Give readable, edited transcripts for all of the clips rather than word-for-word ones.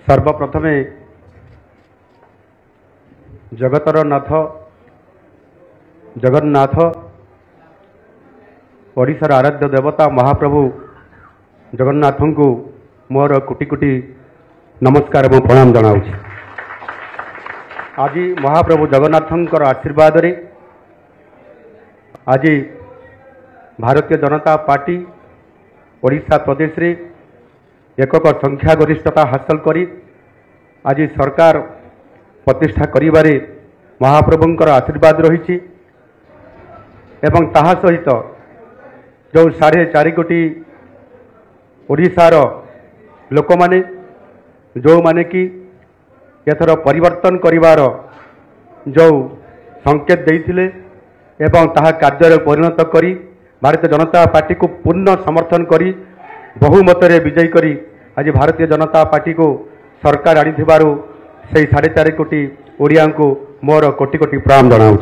सर्वप्रथमे जगतर नाथ जगन्नाथ ओडिशार आराध्य देवता महाप्रभु जगन्नाथ को मोर कोटि कोटि नमस्कार और प्रणाम जनाऊँ। आज महाप्रभु जगन्नाथंकर आशीर्वाद रे आज भारतीय जनता पार्टी ओडिशा प्रदेश रे एकक संख्या गरिष्ठता हासिल करी आज सरकार प्रतिष्ठा करिबारे महाप्रभुंकर आशीर्वाद रही एवं ताहा सहित जो 4.5 कोटी ओडिशार लोक माने जो माने कि एथर परिवर्तन करिवार जो संकेत देइथिले एवं ताहा कार्य परिणत करी भारतीय जनता पार्टी को पूर्ण समर्थन करी बहुमत रे विजयी करी आज भारतीय जनता पार्टी को सरकार आनी से 4.5 कोटी ओडिया को मोर कोटि कोटि प्रणाम जनाऊँ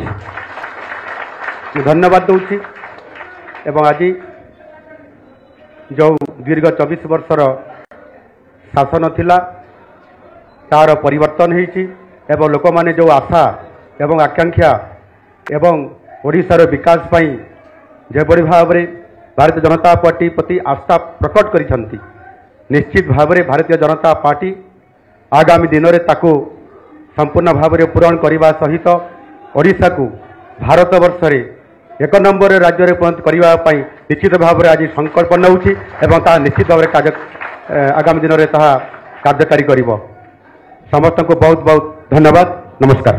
धन्यवाद दूची। एवं आज जो दीर्घ 24 वर्षर शासन थिला तार परिवर्तन होईची एवं लोक माने जो आशा एवं आकांक्षा एवं ओडिशार विकास पई जेबड़ी भाव में भारतीय जनता पार्टी प्रति आस्था प्रकट करिसंती निश्चित भाव में भारतीय जनता पार्टी आगामी दिन में ताकू संपूर्ण भाव में पूरण करने सहित ओडिशा को भारत वर्ष रे 1 नंबर राज्य में परिणत करने निश्चित भाव में आज संकल्प नौछि एवं ता निश्चित भाव में आगामी दिन में कार्यकारी करिबो। समस्त को बहुत बहुत धन्यवाद। नमस्कार।